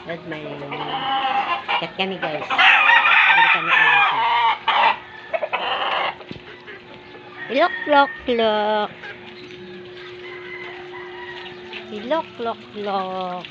Good morning. Kat kami guys. Hindi kami almusal. Lok, lok, lok. Lok, lok, lok.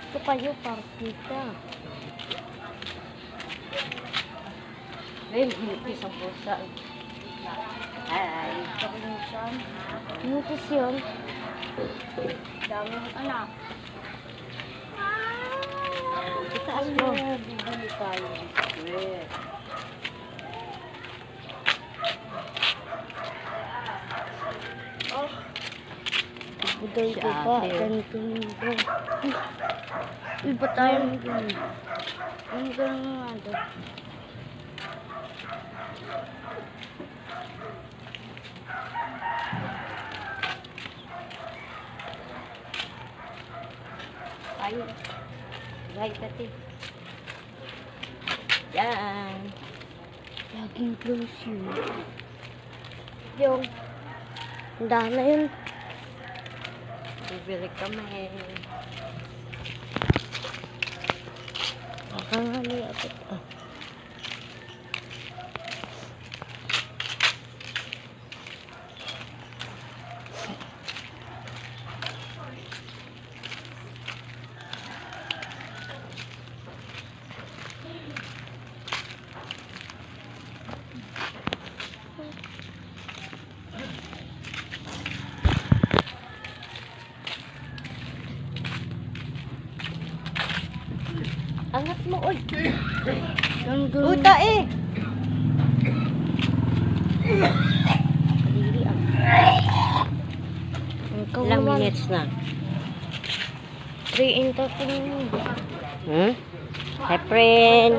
Ito kayo, partita. Ay, hinipis ang pusa. Ay, ito ko yung siyam. Hinipis yun. Daming anak. Itaas mo. Bibili tayo. Oh. Buday ko pa. Ganito nito. Iba tayo ng ganun. Ang ganun nga doon. Ayun. Right pati. Yan. Laging close yun. Yung. Handa na yun. Bibili kami. Kangali ako. Angat mo, oy. Puta eh. Kadiri ang. Ilang minutes na? 3 into 3. Hi, friend.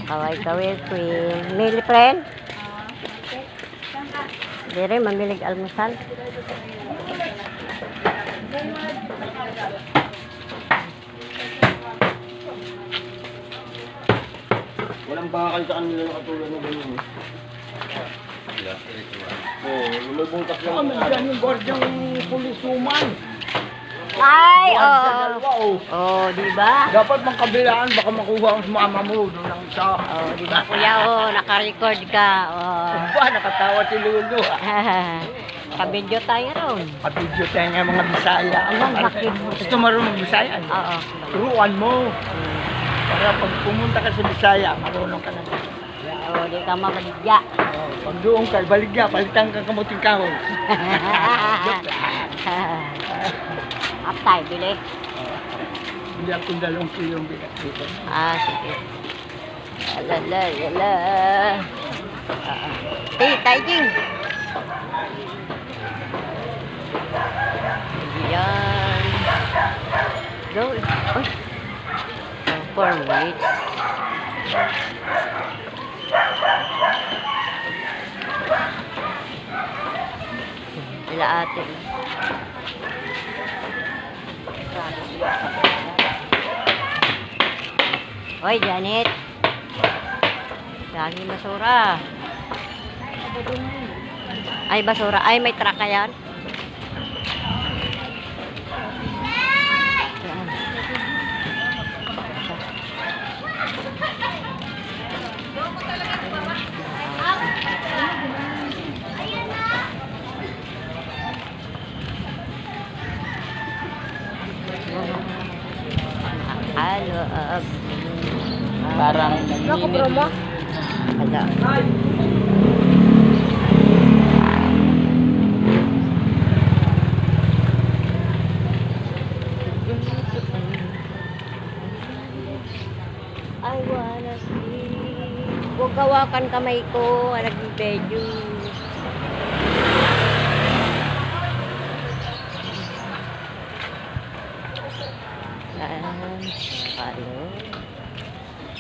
Kaway kaway, friend. Mili, friend? Dire, mamilig almusal. Walang bakal sa kanila na katulad ng ganyan. Oo, lumabungkas lang. Nandiyan yung guardiang pulisuman. Ay, oh, di ba? Dapat magkabilaan, baka makuha ang mama mo doon ng isa. Oh, di ba kuya, naka-record ka. Oh. Ba, nakatawa si Lulu. Ka-video tayo ron. Ka-video tayo nga mga Bisaya. Anong bakit mo? Gusto marunong Bisaya? Oo. Turuan mo. Para pag pumunta ka sa Bisaya, marunong ka na. Oo, di ka mabaligya. Pag doon ka, baligya, palitan ka kamuting kahoy. Aptay, bili. Hindi akong 2 kilong bigat dito. Sige. Alala, yala. Tayo, Jing. Yan. Go. Oh. 4 minutes. Sila ate. Hoy, Janet. Dami basura. Ay, basura. Ay, may truck ka yan? Saan? Halo. Parang Nakabro mo? Wala. I wanna see. Huwag kawakan kamay ko. Nag-video. Halo.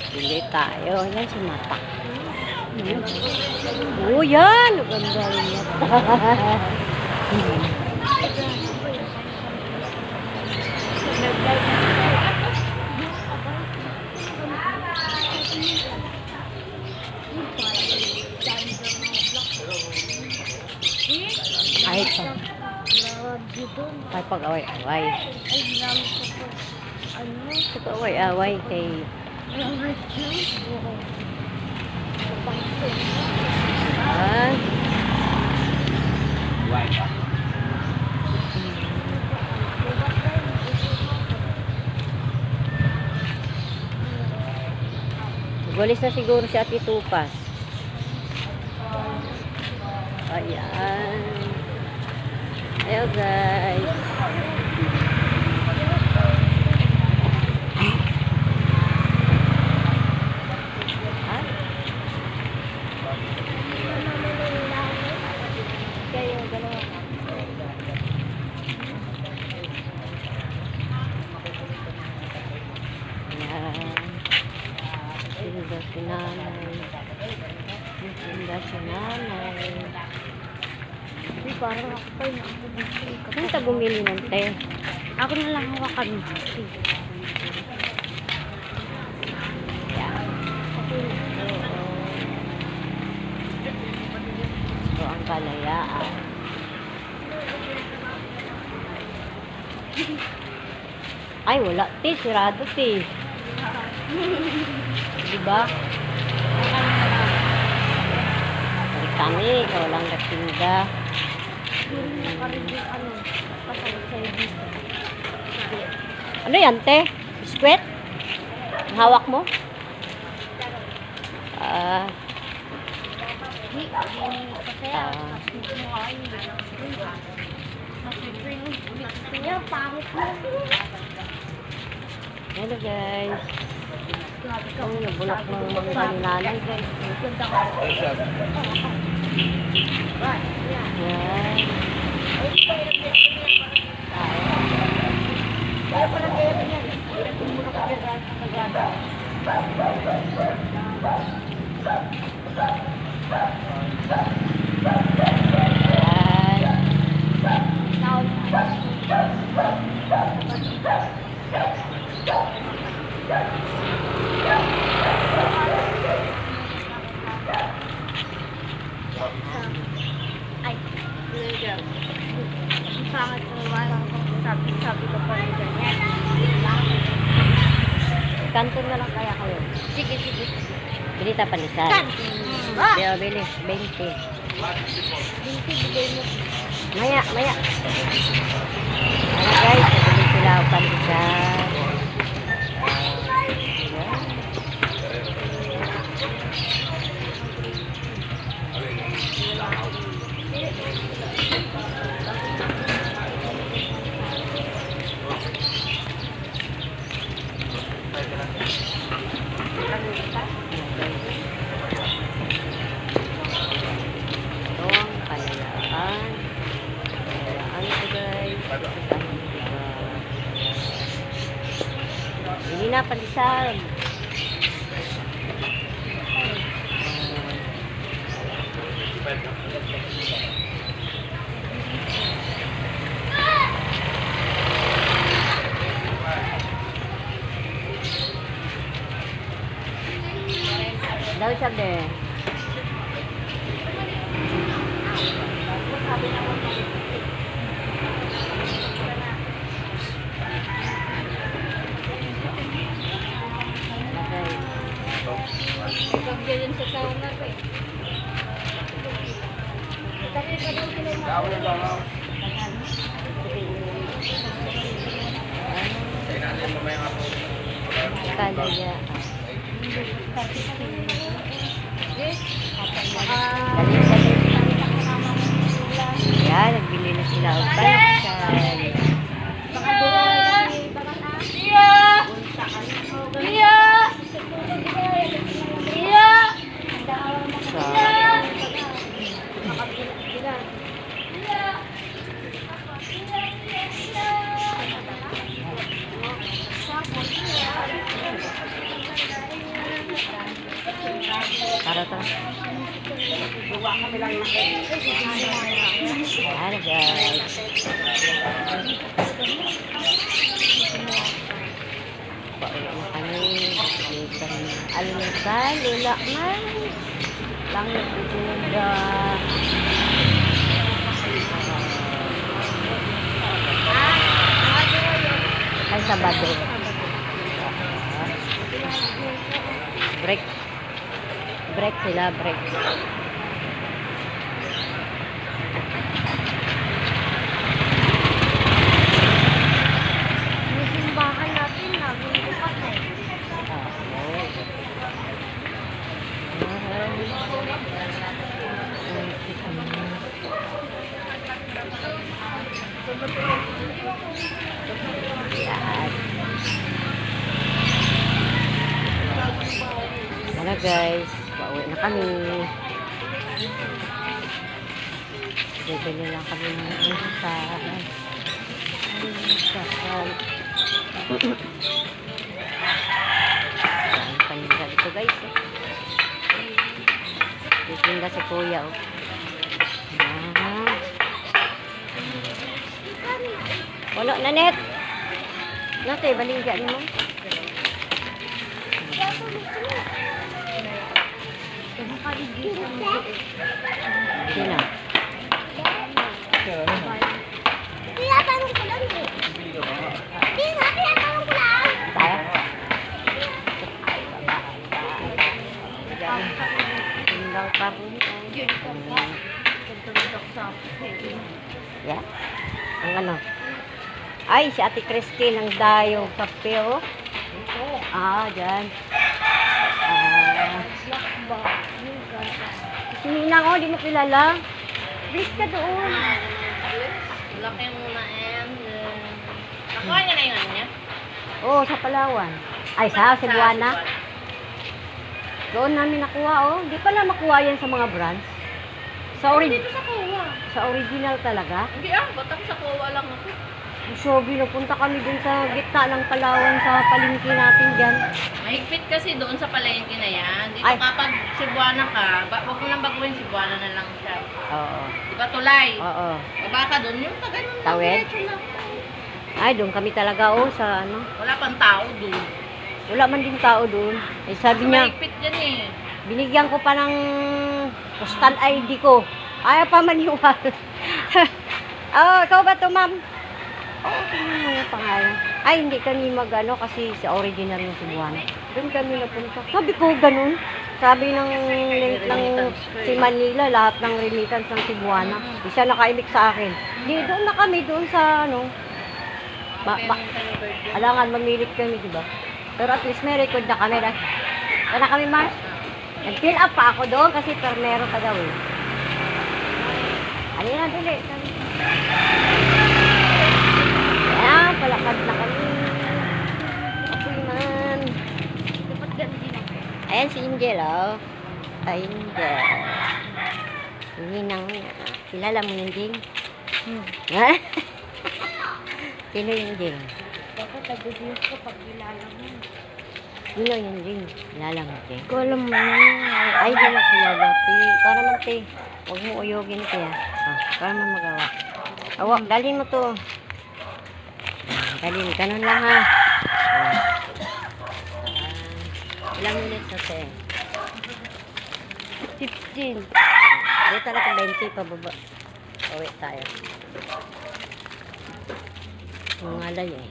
Bili tayo. Yan si Mata. Oh, yan. Ganda rin Mata. Ay, ay pag-away-away. Ay, dami ko po. Ano? Pag-away-away kay... Ah, gulis na siguro si Ate Tupas. Ayan. Ayo guys. Ah? Kayo, dalawa. Ayan. Tinda si nanay. Tinda si nanay. Uy, parang ako pa yung nakabunsi. Saan ka bumili ng te? Ako na lang hawakan mo. Yan. Ito ang kalayaan. Ay, wala. Te, sirado te. Diba? Kami, ikaw lang nagtinda. Ano yan, te? Biskwit? Ang hawak mo? Ah. Hello guys. Ang nabulok ng mga kaninanay guys. Yan. Ay, ang pangit naman ang sabi ko pa rin ganyan. Kanton na lang kaya kayo. Sige. Bili ta palitan. Bili, bili. 20. Bigay mo. Maya. Ayan guys, bili sila ang palitan. Hindi na palisan. sabi. Kalaya. Yan, nagbili na sila ang palaksan. Para to. Yan guys. Pauwi na kami. Almusal, lula man. Langit bunda. Ay, Sabado. Break. Break sila, break. Yung simbahan natin, nagbubukas na eh. Yan. Wala guys, pauwi na kami. Bibili lang kami ng almusal. Ang paninda dito guys. Titinda si kuya. Wala na net. Nate, balingga ni mo. Sino? Tinatanong ko lang eh. Tinatanong ko lang. Tayo? Tindang karun. Yeah? Ang ano? Ay, si Ate Christine ang dayong kape, oh. Ah, dyan. Si Ninang, oh, di mo kilala. Please ka doon. Laki muna and nakuha niya na yung ano niya? Oo, sa Palawan. Ay, sa Cebuana. Doon namin nakuha, oh. Di pala makuha yan sa mga brands. Dito sa Kowa. Sa original talaga. Hindi batak sa Kowa lang ako. Sobi, napunta kami dun sa gitna ng Palawan sa palengke natin dyan. Mahigpit kasi doon sa palengke na yan. Dito Ay. kapag Cebuana ka, wag mo nang baguhin Cebuana na lang siya. Oo. Di ba tulay? Oo. Baba ka doon, yung taga yung Tawid? diretso lang. Ay, doon kami talaga, oh, sa ano. Wala pang tao doon. Wala man din tao doon. Eh, sabi niya, Mahigpit yan eh. binigyan ko pa ng postal ID ko. Ayaw pa maniwala. Oh, ikaw ba to, ma'am? Oo, tingnan mo yung pangalan. Ay, hindi kami mag-ano kasi sa original yung Cebuana. Doon kami napunta. Sabi ko, ganun. Sabi ng link ng si Manila, lahat ng remittance ng Cebuana. Di siya nakaimik sa akin. Di, doon na kami, doon sa ano. Alangan, mamilit kami, di ba? Pero at least may record na kami. Sana kami, Mars. Nag-fill up pa ako doon kasi permero pa daw eh. Ano na, dali. Ayan, palakad na kami. Okay man. Dapat ganun din ako. Ayan si Angel, oh. Ay, Angel. Ninang niya. Kilala mo yung Jing? Ha? Sino yung Jing? Dapat nag-reviews ko pag kilala mo. Sino yung Jing? Kilala mo, Jing? Ko alam mo. Ay, di na kilala. Para man, te. Huwag mo uyogin, te. Para man magawa. Awak, dalhin mo to. Dalhin, ganun lang, ha. Ilang minutes na, te? 15. Dito talaga 20 pababa. Uwi tayo. Mangalay eh.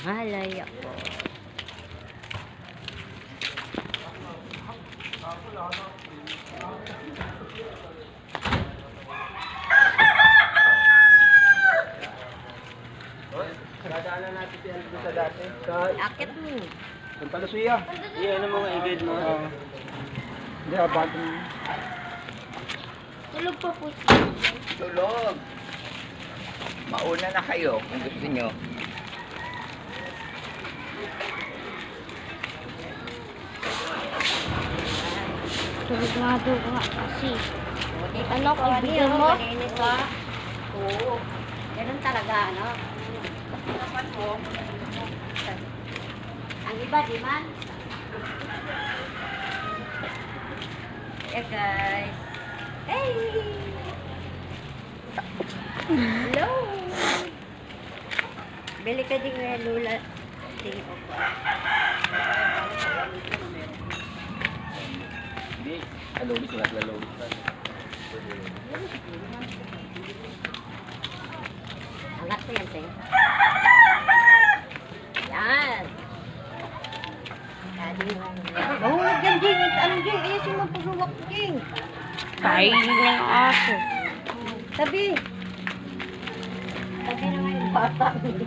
Mangalay ako. Dadaanan natin si Aldo sa dati. Akit mo. Punta na siya. Iyan ang mga igid mo. Hindi, abante mo. Tulog pa po. Tulog. Mauna na kayo kung gusto nyo. Tulog nga daw nga kasi. Ano, kaibigan mo? Malinis ba? Oo. Ganun talaga, ano? Ang iba, di man? Yeah, guys. Hey! Hello! Bili ka din nga, Lula. Sige po po. Hindi. Alubis na. Alubis na. Angat ko yan, Ting. Yan. Mahulog yan, Jing. Anong Jing? Ayasin mo pagluwak, Jing. Kain ng aso. Sabi. Sabi naman yung bata. Bili.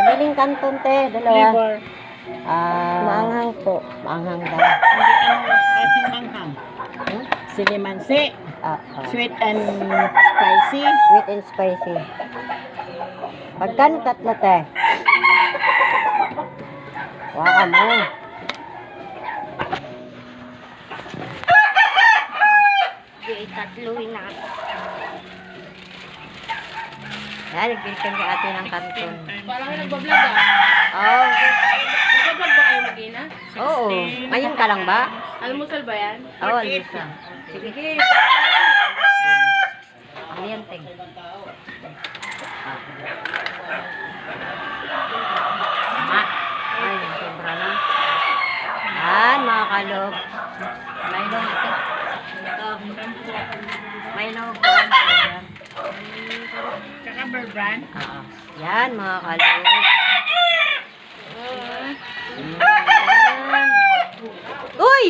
Mabiling kanton, te. Dalawa. Maanghang po. Maanghang daw. Kasing manghang. Silimansi. Sweet and spicy. Sweet and spicy. Pagkan tatlo, te. Waka mo. Di tatluin na. Yan, nagpilitin ka ate ng kanton. Parang kayo nagbablog ah. Oh. Nagbablog ba kayo mag-ina? Oo. Ngayon ka lang ba? Almusal ba yan? Oo, alis ka. Sige, sige. Ano yan, Ting? Tama. Ay, sobra na. Yan, mga kalog. May nung ito. Ito. May nung po. Tsaka Burbrand. Oo. Yan, mga kalog. Yan. Uy!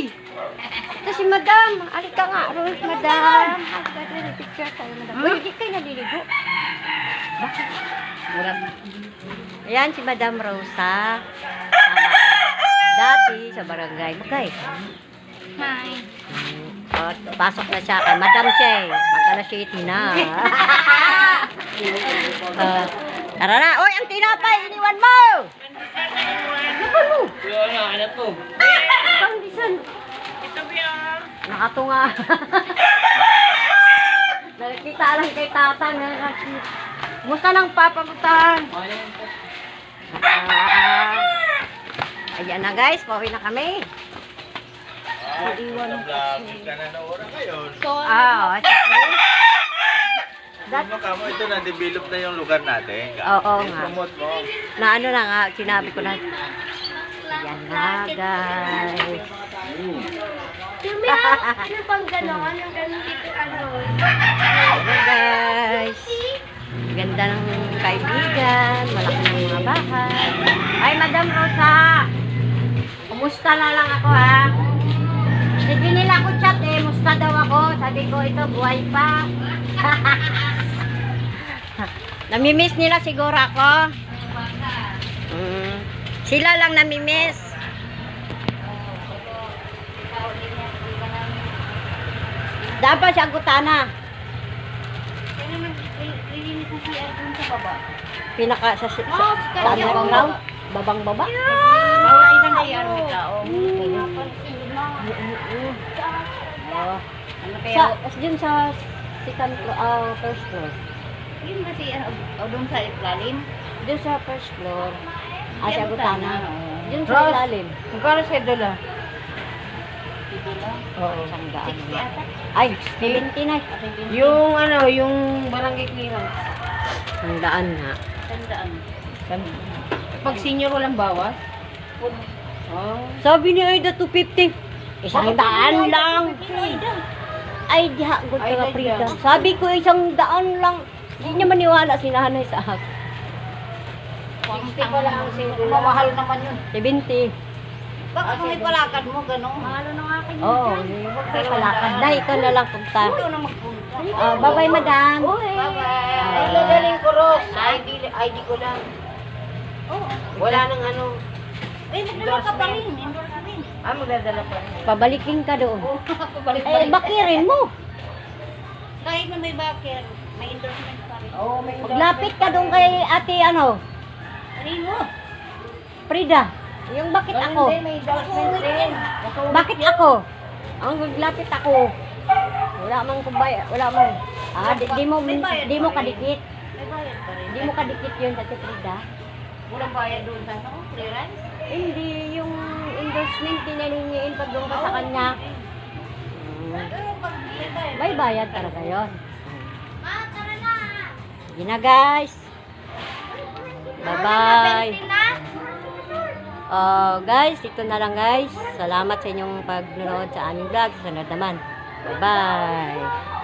Ito si Madam. Alika nga, Rose, Madam. Picture tayo, Madam. Uy, hindi kayo naliligo. Bakit? Ayan si Madam Rosa. Sama ko. Dati sa barangay. Magkay. Hi. Pasok na siya kay Madam Che. Mag-alas 7 na. Tara na. Uy, ang tinapay. Iniwan mo. Iniwan mo. Ano to? Pangdisan. Nakatunga. Nakikita lang kay Tata. Kumusta ng papagutan? Ayan na guys. Pauwi na kami. Iwan ka na na oras ngayon. That, Kamo ito na-develop na yung lugar natin. Oo nga. Promote mo. na ano na nga, sinabi ko na. Ayan na guys. Ano pang gano'n? Anong gano'n dito? Ano? Ayan guys. Ganda ng kaibigan. Malaki ng mga bahay. Ay, Madam Rosa. Kumusta na lang ako ha? Sige nila ako chat eh. Musta daw ako. Sabi ko ito, buhay pa. Namimiss nila siguro ako. Sila lang namimiss. Dapat siya gutana. Kaya naglilinis na si Erdon sa baba. Pinaka sa kanya ano raw? babang baba. Bawal isang kay Erdon ka. Oh. Ano Dun sa second floor, first floor. Yun kasi, o doon sa ilalim. Dun sa first floor. Sa Diyan Gutana. tayo, oo. Dun sa Ross. ilalim. Magkano siya dola? Oo. Isang daan. 60 ata. Ay, 70 na. Yung ano, yung barangay clearance. Isang daan na. Tandaan. Pag senior walang bawas? Oh. Sabi ni Aida 250. Isang daan lang. Ay, diha, good Ay, ka Aida. Frida. Sabi ko, isang daan lang. Hindi niya maniwala si nanay sa akin. 60 pala ang single. Mamahal naman yun. 70. Bakit kung ipalakad mo, gano'n? Mahalo ng akin. Oo, huwag kayo palakad. Dahil ikaw na lang punta. Ikaw na magpunta. Bye-bye, madam. Bye-bye. Ang gagaling ko, Ross. ID ko lang. Oo. Wala nang ano. Eh, magdala ka pa rin. Endorse ka rin. Magdadala pa rin. Pabalikin ka doon. Pabalik-balik. Bakirin mo. Kahit na may bakit, may endorsement pa rin. Oo, may Maglapit ka doon kay ate, Kanino? Frida. Yung bakit ako? Hindi, may endorsement din. Bakit ako? Ang maglapit ako. Wala mang kubay, wala mang. Di mo kadikit. May bayad pa rin. Di mo kadikit yun, Ate Frida. Walang bayad doon sa ano? Clearance? Hindi, yung endorsement tinalingiin pag doon ka sa kanya. Pero pag may bayad. May bayad talaga yun. Sige na guys. Bye-bye. Guys, ito na lang guys. Salamat sa inyong pagnonood sa aming vlog. Sunod naman. Bye-bye.